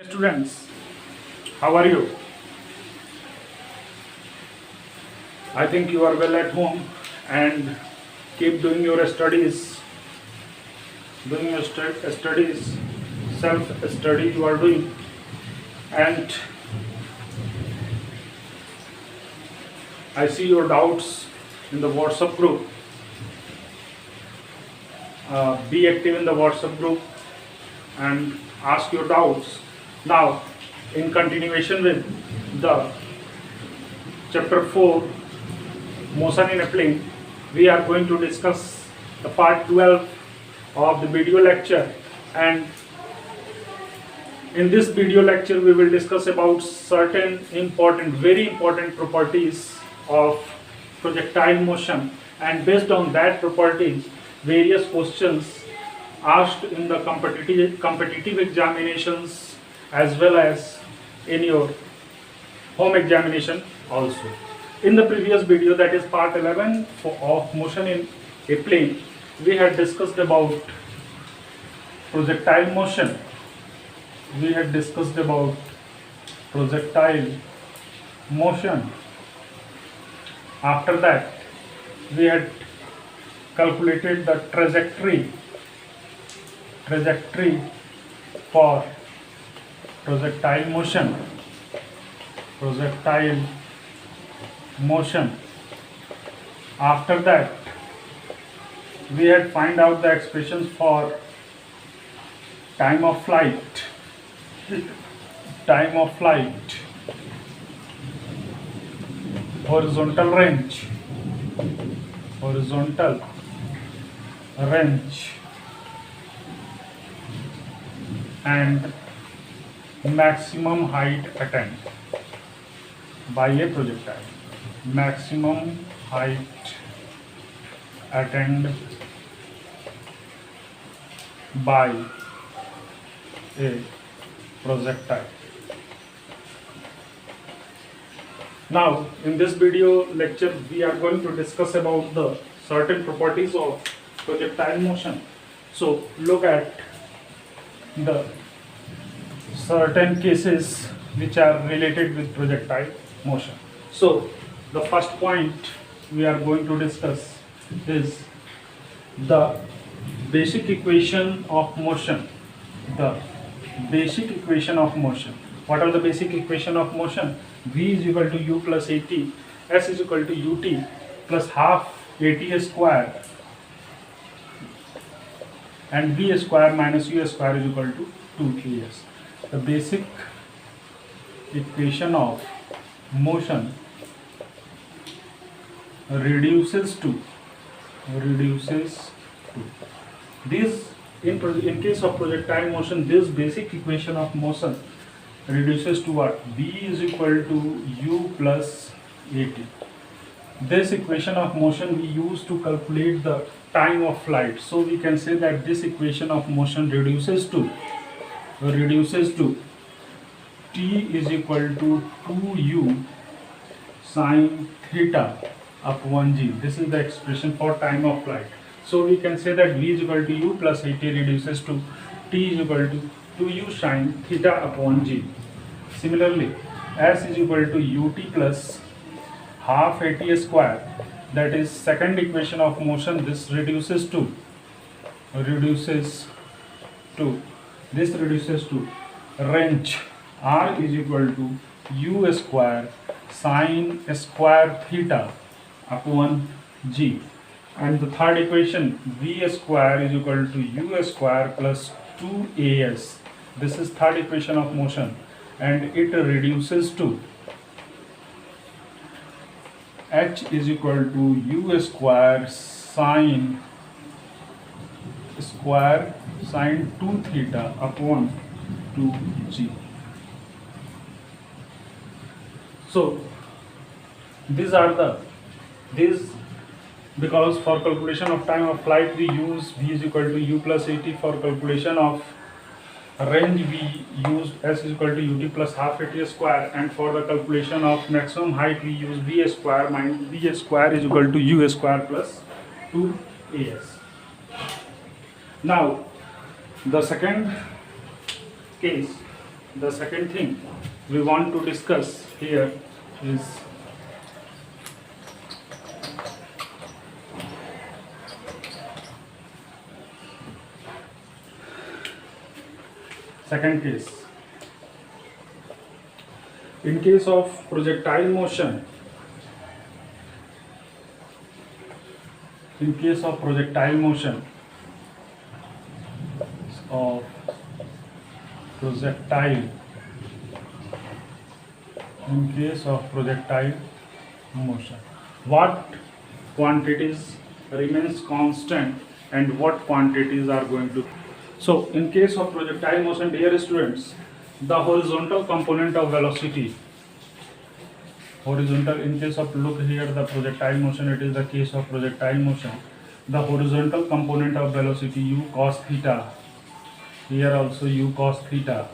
Students, how are you? I think you are well at home and keep doing your studies, self-study you are doing, and I see your doubts in the WhatsApp group. Be active in the WhatsApp group and ask your doubts. Now, in continuation with the chapter 4, motion in a plane, we are going to discuss the part 12 of the video lecture, and in this video lecture we will discuss about certain very important properties of projectile motion, and based on that properties various questions asked in the competitive examinations as well as in your home examination also. In the previous video, that is part 11 of motion in a plane, we had discussed about projectile motion. We had discussed about projectile motion. After that, we had calculated the trajectory for projectile motion. After that, we had find out the expressions for time of flight, horizontal range, and maximum height attained by a projectile. Maximum height attained by a projectile. Now, in this video lecture, we are going to discuss about the certain properties of projectile motion. So, look at the certain cases which are related with projectile motion. So, the first point we are going to discuss is the basic equation of motion. The basic equation of motion. What are the basic equation of motion? V is equal to u plus at, S is equal to ut plus half at square, and v square minus u square is equal to 2as. The basic equation of motion reduces to this. In case of projectile motion, this basic equation of motion reduces to what? V is equal to u plus at. This equation of motion we use to calculate the time of flight. So we can say that this equation of motion reduces to t is equal to 2u sine theta upon g. This is the expression for time of flight. So we can say that v is equal to u plus at reduces to t is equal to 2u sine theta upon g. Similarly, s is equal to ut plus half at square, that is second equation of motion. This reduces to range. R is equal to u square sine square theta upon g. And the third equation, v square is equal to u square plus 2as. This is third equation of motion, and it reduces to h is equal to u square sine 2 theta upon 2g. So these because for calculation of time of flight we use v is equal to u plus at. For calculation of range we use s is equal to ut plus half at square, and for the calculation of maximum height we use v square minus v square is equal to u square plus 2as. Now the second case the second thing we want to discuss here is second case. In case of projectile motion, in case of projectile motion of projectile, in case of projectile motion, what quantities remains constant and what quantities are going to. So in case of projectile motion, dear students, the horizontal component of velocity, horizontal, in case of, look here, the projectile motion, it is the case of projectile motion, the horizontal component of velocity u cos theta, here also u cos theta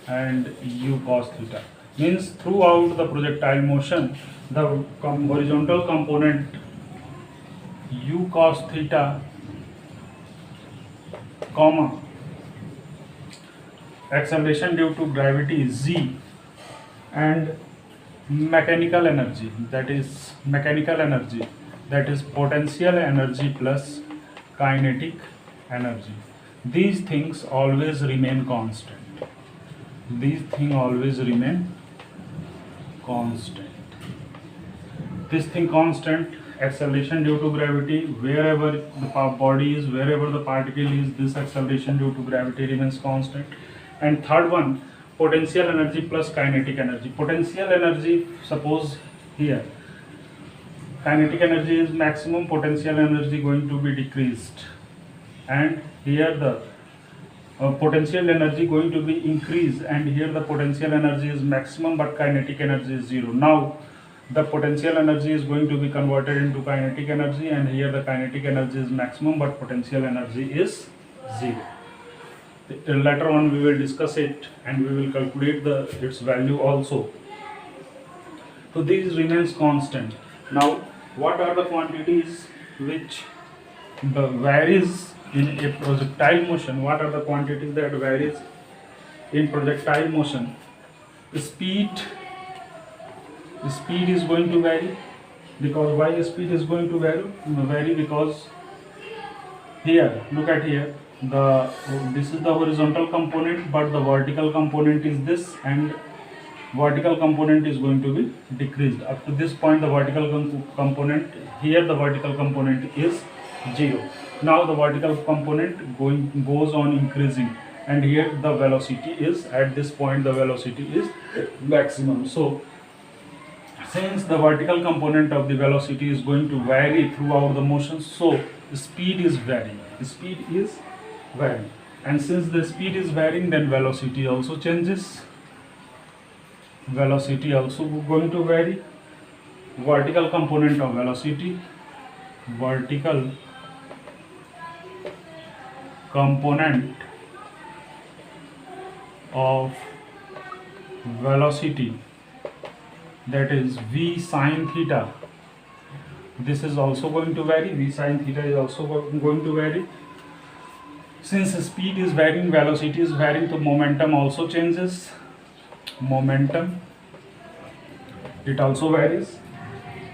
and u cos theta, means throughout the projectile motion the horizontal component u cos theta, comma, acceleration due to gravity z, and mechanical energy, that is potential energy plus kinetic energy, these things always remain constant. These things always remain constant. This thing constant, acceleration due to gravity, wherever the body is, wherever the particle is, this acceleration due to gravity remains constant. And third one, potential energy plus kinetic energy. Potential energy, suppose here kinetic energy is maximum, potential energy going to be decreased, and here the potential energy going to be increased, and here the potential energy is maximum but kinetic energy is zero. Now the potential energy is going to be converted into kinetic energy, and here the kinetic energy is maximum but potential energy is zero. Later on we will discuss it and we will calculate its value also. So these remains constant. Now what are the quantities which varies in a projectile motion? What are the quantities that varies in projectile motion? Speed is going to vary, because why speed is going to vary? Because here, look at here, this is the horizontal component, but the vertical component is this, and vertical component is going to be decreased. Up to this point the vertical component, here the vertical component is 0. Now the vertical component goes on increasing, and here the velocity is, at this point the velocity is maximum. So since the vertical component of the velocity is going to vary throughout the motion, so speed is varying. And since the speed is varying, then velocity also changes. Velocity also going to vary. Vertical component of velocity, vertical component of velocity, that is v sine theta, this is also going to vary. V sine theta is also going to vary. Since speed is varying, velocity is varying, so momentum also changes. Momentum, it also varies.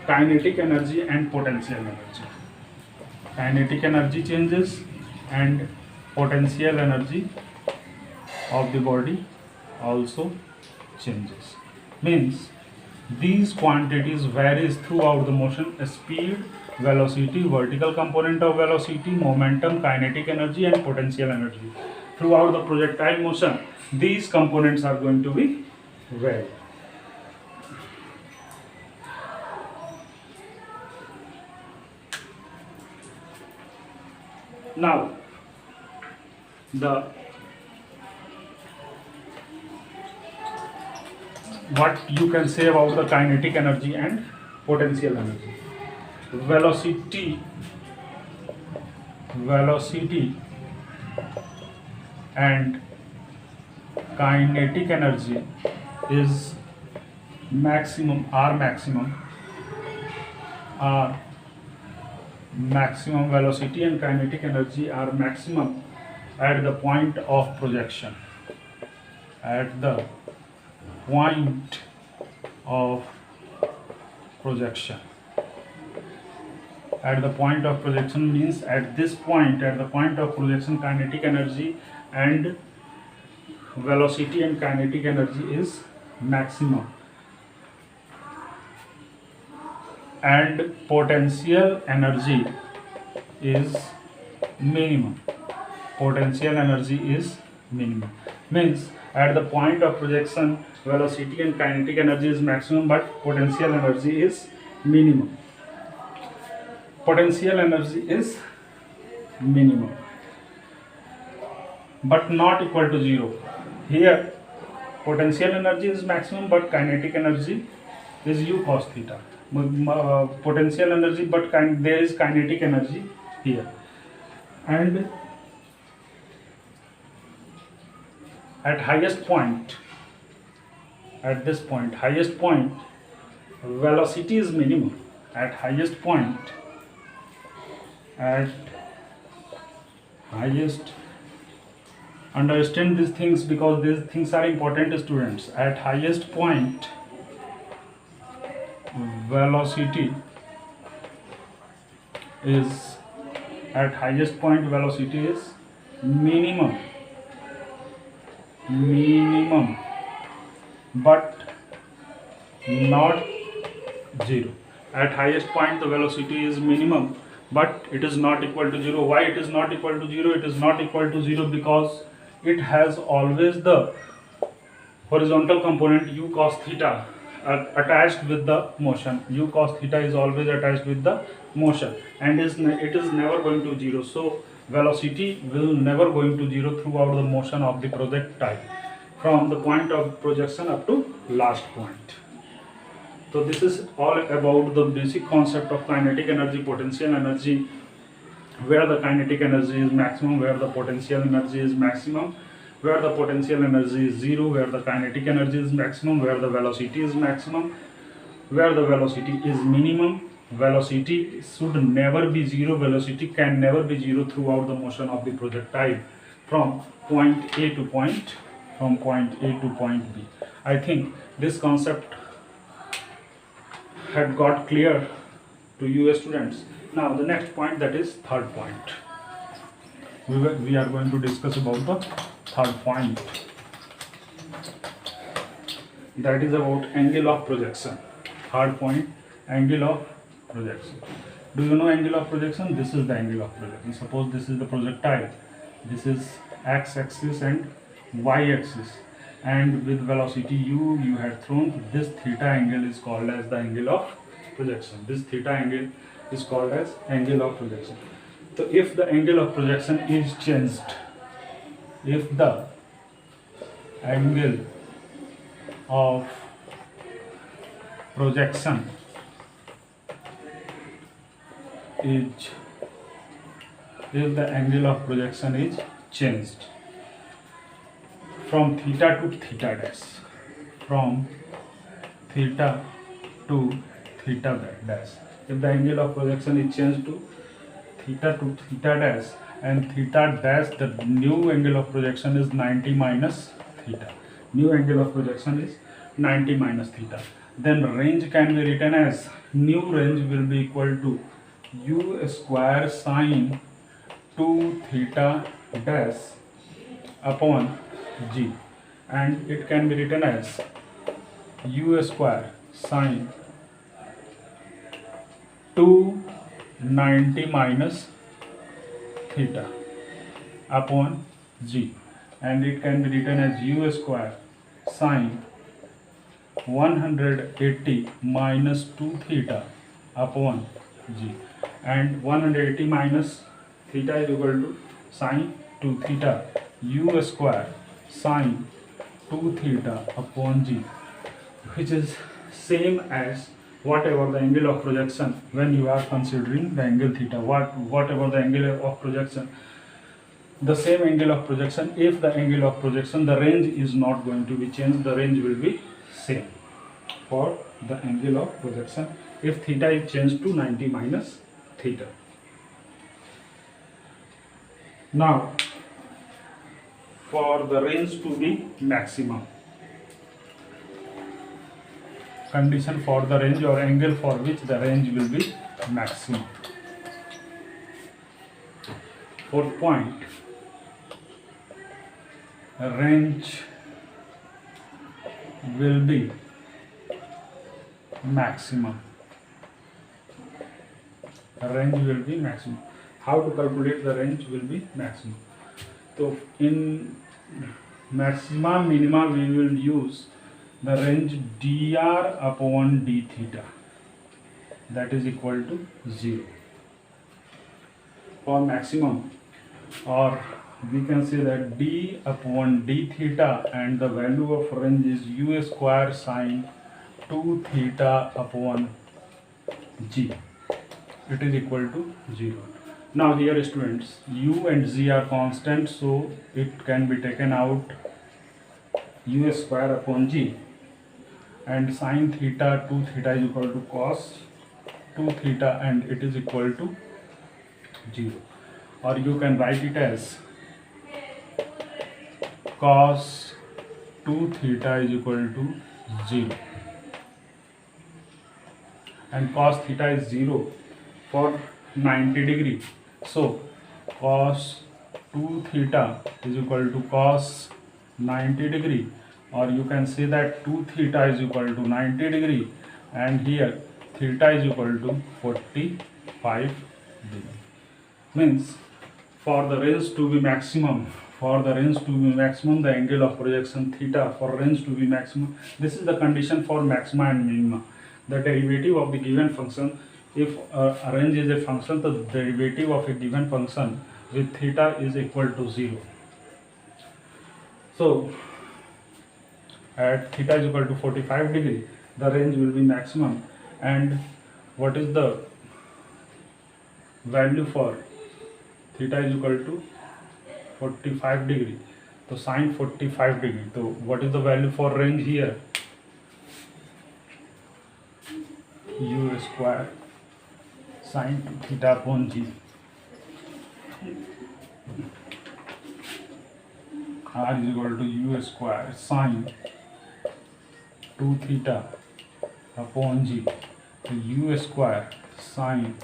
Kinetic energy and potential energy. Kinetic energy changes and potential energy of the body also changes. Means these quantities varies throughout the motion: speed, velocity, vertical component of velocity, momentum, kinetic energy and potential energy. Throughout the projectile motion, these components are going to be varied. Now what you can say about the kinetic energy and potential energy. Velocity and kinetic energy is maximum velocity and kinetic energy are maximum at the point of projection. at the point of projection. At the point of projection means at this point, at the point of projection, kinetic energy and velocity and kinetic energy is maximum, and potential energy is minimum. Potential energy is minimum means at the point of projection velocity and kinetic energy is maximum but potential energy is minimum. Potential energy is minimum but not equal to 0. Here potential energy is maximum but kinetic energy is u cos theta. Potential energy but there is kinetic energy here, and at highest point, at this point, highest point, velocity is minimum. At highest point, at highest, understand these things because these things are important, students. At highest point, velocity is, at highest point velocity is minimum but not 0. At highest point the velocity is minimum but it is not equal to 0. Why it is not equal to 0? It is not equal to 0 because it has always the horizontal component u cos theta attached with the motion. U cos theta is always attached with the motion and it is never going to 0. So velocity will never going to 0 throughout the motion of the projectile from the point of projection up to last point. So this is all about the basic concept of kinetic energy, potential energy, where the kinetic energy is maximum, where the potential energy is maximum, where the potential energy is 0, where the kinetic energy is maximum, where the velocity is maximum, where the velocity is minimum. Velocity should never be 0. Velocity can never be 0 throughout the motion of the projectile from point A to point B. I think this concept had got clear to you students. Now the next point, that is third point. We are going to discuss about the third point, that is about angle of projection. Third point, angle of projection. Do you know angle of projection? This is the angle of projection. Suppose this is the projectile, this is x-axis and y-axis, and with velocity u you had thrown, this theta angle is called as the angle of projection. This theta angle is called as angle of projection. So if the angle of projection is changed, if the angle of projection is, if the angle of projection is changed from theta to theta dash, from theta to theta dash, if the angle of projection is changed to theta dash, and theta dash, the new angle of projection is 90 minus theta. New angle of projection is 90 minus theta. Then range can be written as, new range will be equal to u square sine 2 theta dash upon g, and it can be written as u square sine 290 minus theta upon g, and it can be written as u square sine 180 minus 2 theta upon g, and 180 minus theta is equal to sine 2 theta, u square sine 2 theta upon g, which is same as whatever the angle of projection when you are considering the angle theta, whatever the angle of projection, the same angle of projection, if the angle of projection, the range is not going to be changed, the range will be same for the angle of projection if theta is changed to 90 minus theta. Now for the range to be maximum. Condition for the range or angle for which the range will be maximum. Fourth point, range will be maximum. Range will be maximum. How to calculate the range will be maximum? So in maxima minima we will use the range dr upon d theta, that is equal to 0 for maximum, or we can say that d upon d theta, and the value of range is u square sine 2 theta upon g, it is equal to 0. Now here students, u and z are constant, so it can be taken out, u square upon g, and sine theta 2 theta is equal to cos 2 theta, and it is equal to 0. Or you can write it as cos 2 theta is equal to 0, and cos theta is 0 for 90 degree. So cos 2 theta is equal to cos 90 degree, or you can say that 2 theta is equal to 90 degree, and here theta is equal to 45 degree. Means for the range to be maximum, the angle of projection theta for range to be maximum, this is the condition for maxima and minima. The derivative of the given function, if a range is a function, the derivative of a given function with theta is equal to 0. So at theta is equal to 45 degree, the range will be maximum. And what is the value for theta is equal to 45 degree? So sine 45 degree. So what is the value for range here? U square sine theta upon g. R is equal to u square sine 2 theta upon g. So u square sine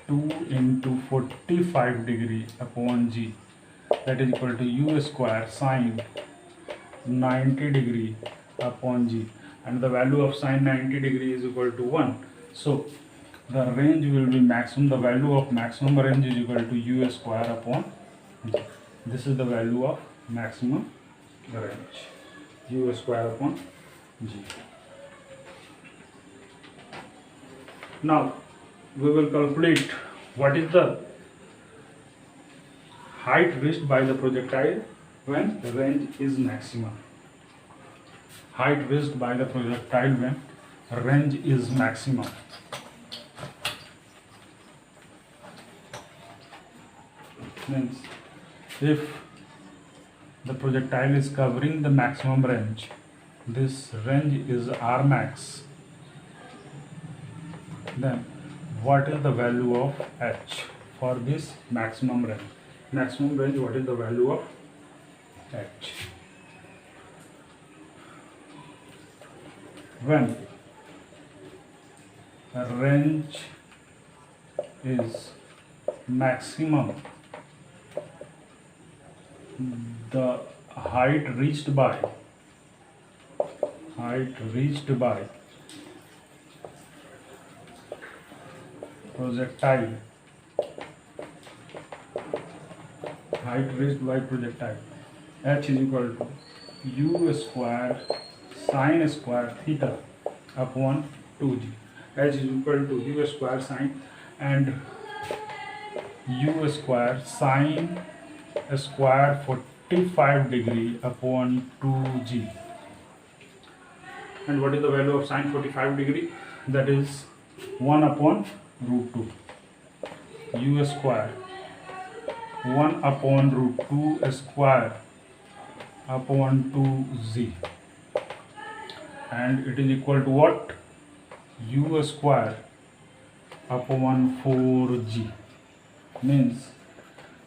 2 into 45 degree upon g, that is equal to u square sine 90 degree upon g, and the value of sine 90 degree is equal to 1. So the range will be maximum. The value of maximum range is equal to u square upon g. This is the value of maximum range, u square upon g. Now we will calculate what is the height reached by the projectile when the range is maximum. Height reached by the projectile when range is maximum. Means if the projectile is covering the maximum range, this range is R max, then what is the value of h for this maximum range? Maximum range, what is the value of h? When range is maximum, the height reached by projectile, h is equal to u square sine square theta upon 2g. H is equal to u square sine and u square sine square 45 degree upon 2g. And what is the value of sine 45 degree? That is 1 upon root 2. U square 1 upon root 2 square upon 2z, and it is equal to what? U square upon 4g. Means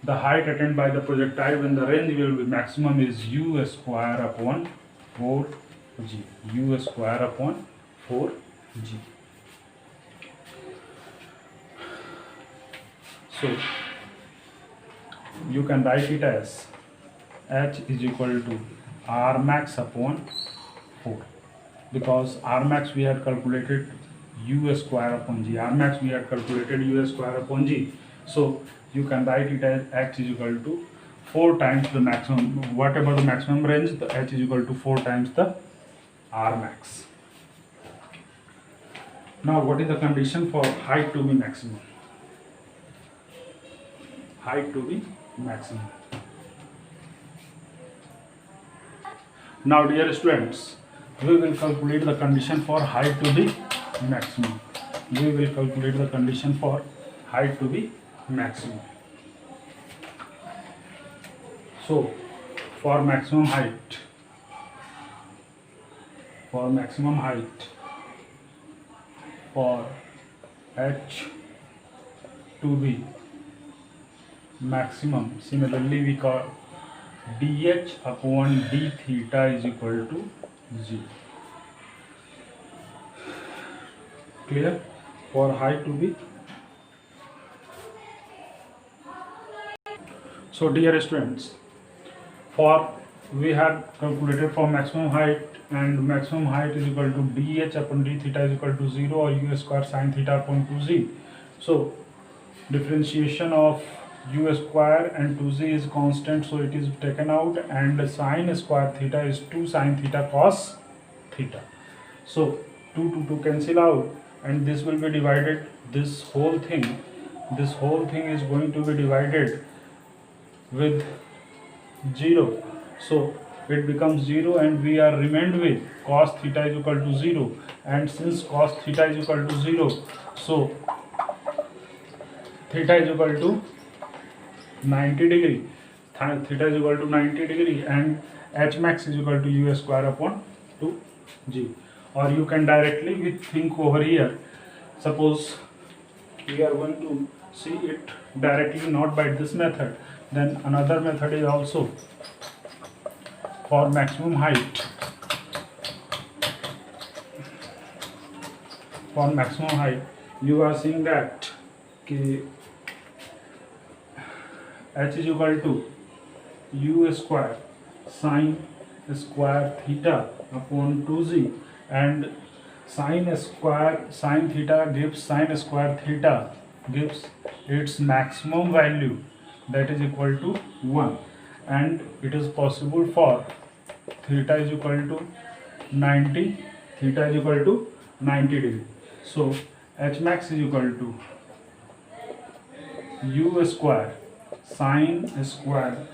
the height attained by the projectile when the range will be maximum is u square upon 4g. U square upon 4g. So you can write it as h is equal to r max upon 4, because r max we had calculated u square upon g. R max we had calculated u square upon g. So you can write it as h is equal to 4 times the maximum, whatever the maximum range, the h is equal to 4 times the r max. Now what is the condition for height to be maximum? Height to be maximum. Now dear students, we will calculate the condition for height to be maximum. We will calculate the condition for height to be maximum. So for maximum height, for h to be maximum, similarly we call dh upon d theta is equal to 0. Clear? For height to be. So dear students, for we had calculated for maximum height, and maximum height is equal to dh upon d theta is equal to 0 or u square sine theta upon 2z. So differentiation of u square and 2z is constant, so it is taken out, and sine square theta is 2 sine theta cos theta. So 2 cancel out, and this will be divided, this whole thing is going to be divided with 0. So it becomes 0, and we are remained with cos theta is equal to 0, and since cos theta is equal to 0, so theta is equal to 90 degree, theta is equal to 90 degree, and h max is equal to u square upon 2g. Or you can directly think over here. Suppose we are going to see it directly, not by this method, then another method is also for maximum height. For maximum height, you are seeing that h is equal to u square sine square theta upon 2z, and sine theta gives sine square theta gives its maximum value, that is equal to 1, and it is possible for theta is equal to 90 degree. So h max is equal to u square sine square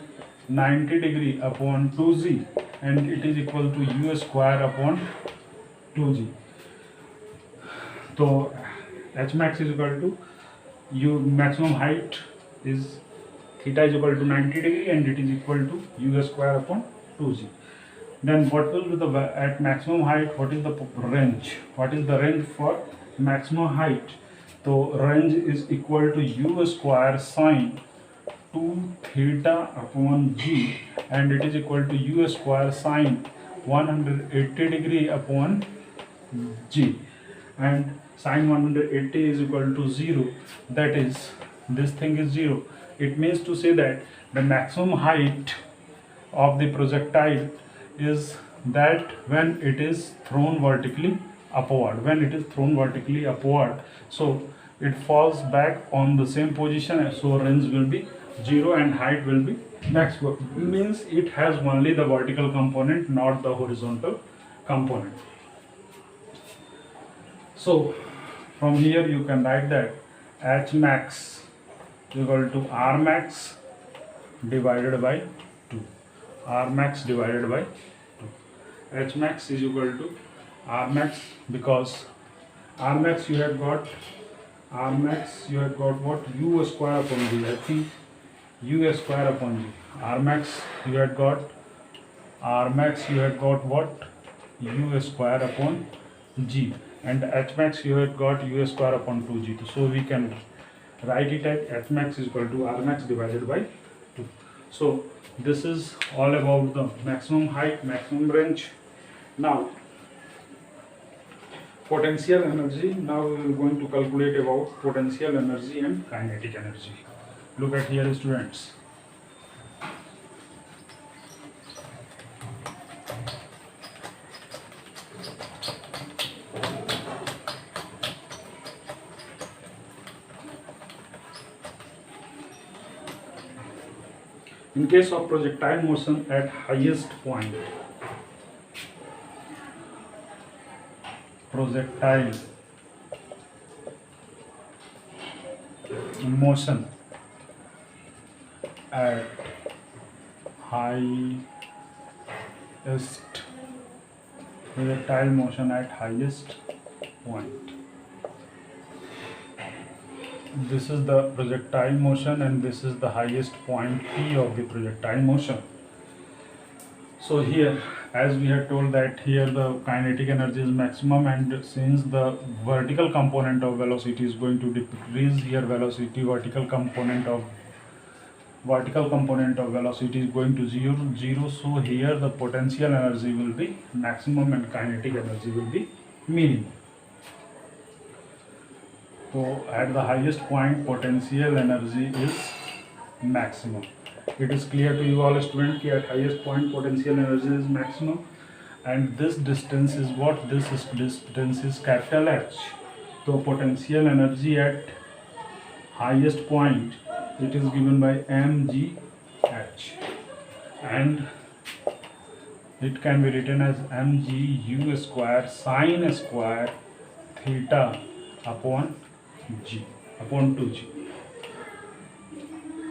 90 degree upon 2z, and it is equal to u square upon 2g. So h max is equal to maximum height is theta is equal to 90 degree, and it is equal to u square upon 2g. Then what will be the at maximum height? What is the range? What is the range for maximum height? So range is equal to u square sine 2 theta upon g, and it is equal to u square sine 180 degree upon g, and sine 180 is equal to 0, that is this thing is 0. It means to say that the maximum height of the projectile is that when it is thrown vertically upward. So it falls back on the same position, so range will be 0 and height will be maximum. Means it has only the vertical component, not the horizontal component. So from here you can write that h max equal to r max divided by 2. R max divided by 2. H max is equal to r max, because r max you had got what? U square upon g. I think u square upon g. R max you had got what? U square upon g, and h max you had got u square upon 2g. So we can write it as F max is equal to R max divided by 2. So this is all about the maximum height, maximum range. Now potential energy. Now we are going to calculate about potential energy and kinetic energy. Look at here, students. In case of projectile motion at highest point, projectile motion at highest, projectile motion at highest point. This is the projectile motion and this is the highest point P of the projectile motion. So here, as we had told that here the kinetic energy is maximum, and since the vertical component of velocity is going to decrease, here velocity vertical component of velocity is going to zero. So here the potential energy will be maximum and kinetic energy will be minimum. So at the highest point potential energy is maximum. It is clear to you all students that at highest point potential energy is maximum, and this distance is what? This distance is capital H. So potential energy at highest point, it is given by mgh, and it can be written as mgu square sine square theta upon 2g.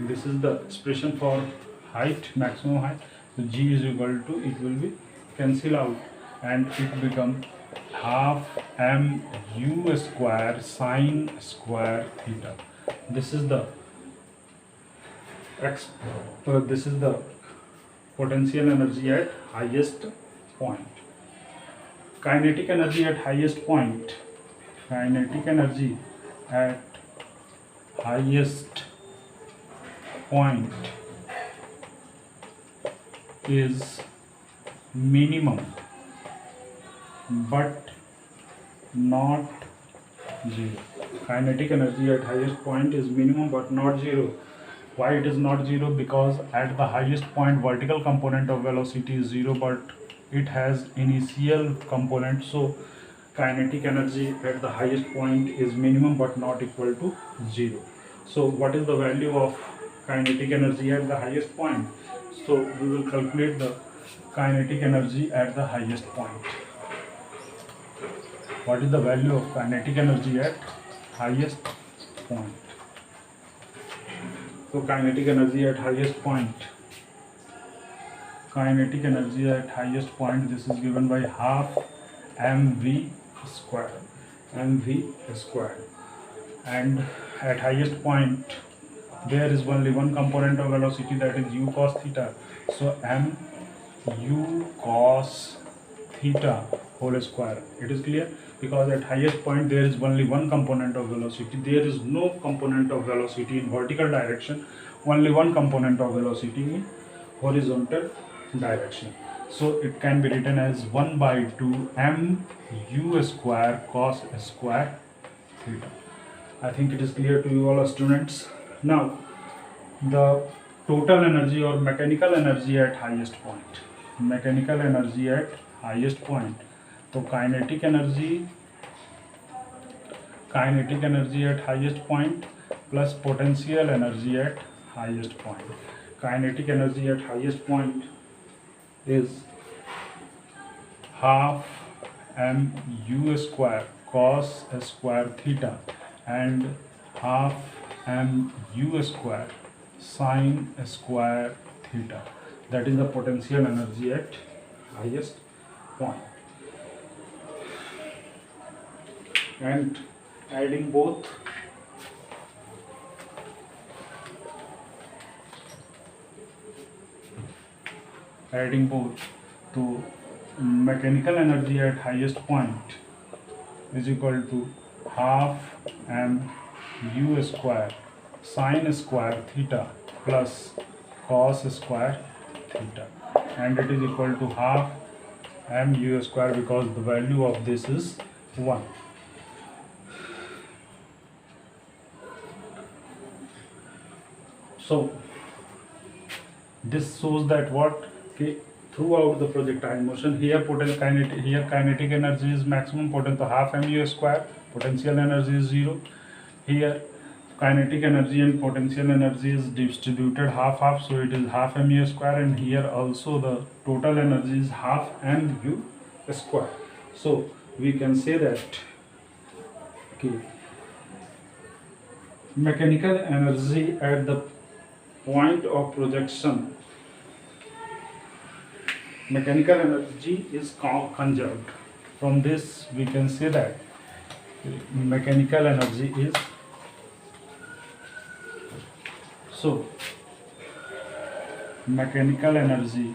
This is the expression for height, maximum height. So g is equal to, it will be cancel out and it become half mu square sine square theta. This is the potential energy at highest point. Kinetic energy at highest point. Kinetic energy at highest point is minimum but not zero. Kinetic energy at highest point is minimum but not zero. Why it is not zero? Because at the highest point vertical component of velocity is zero, but it has initial component. So kinetic energy at the highest point is minimum but not equal to zero. So what is the value of kinetic energy at the highest point? So we will calculate the kinetic energy at the highest point. What is the value of kinetic energy at highest point? So kinetic energy at highest point. Kinetic energy at highest point, this is given by half mv square. And at highest point there is only one component of velocity, that is u cos theta. So mu cos theta whole square. It is clear, because at highest point there is only one component of velocity. There is no component of velocity in vertical direction, only one component of velocity in horizontal direction. So it can be written as 1 by 2 mu square cos square theta. I think it is clear to you all students. Now the total energy or mechanical energy at highest point. Mechanical energy at highest point. So kinetic energy at highest point plus potential energy at highest point. Kinetic energy at highest point is half mu square cos square theta and half mu square sine square theta. That is the potential energy at highest point. And adding both, to mechanical energy at highest point is equal to half mu square sine square theta plus cos square theta, and it is equal to half mu square because the value of this is 1. So this shows that what, okay, throughout the projectile motion, here kinetic energy is maximum, potential half mu square, potential energy is 0. Here kinetic energy and potential energy is distributed half half, so it is half mu square, and here also the total energy is half mu square. So we can say that, okay, mechanical energy at the point of projection, mechanical energy is conserved. From this we can say that mechanical energy is, so mechanical energy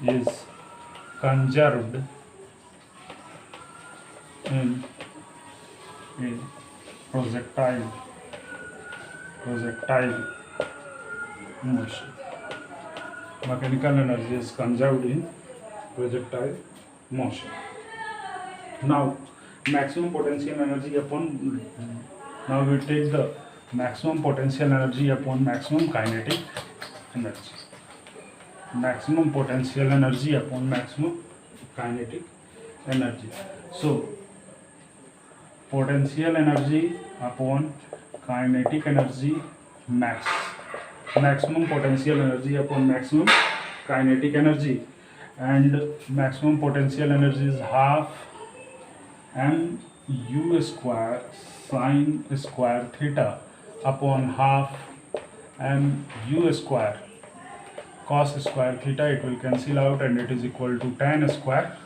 is conserved in a projectile motion. Mechanical energy is conserved in projectile motion. Now maximum potential energy upon, now we take the maximum potential energy upon maximum kinetic energy. Maximum potential energy upon maximum kinetic energy. So potential energy upon kinetic energy max, maximum potential energy upon maximum kinetic energy, and maximum potential energy is half mu square sine square theta upon half mu square cos square theta. It will cancel out and it is equal to tan square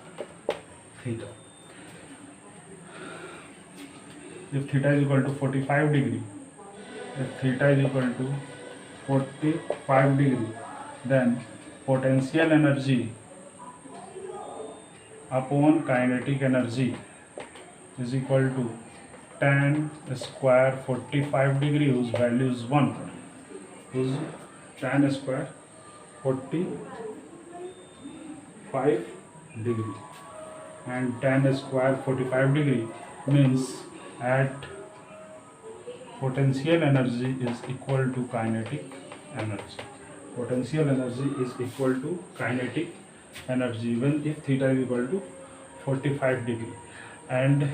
theta. If theta is equal to 45 degree, if theta is equal to 45 degree, then potential energy upon kinetic energy is equal to tan square 45 degree, whose value is 1, whose tan square 45 degree, and tan square 45 degree means at potential energy is equal to kinetic energy. Potential energy is equal to kinetic energy when if theta is equal to 45 degree, and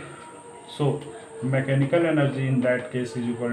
so mechanical energy in that case is equal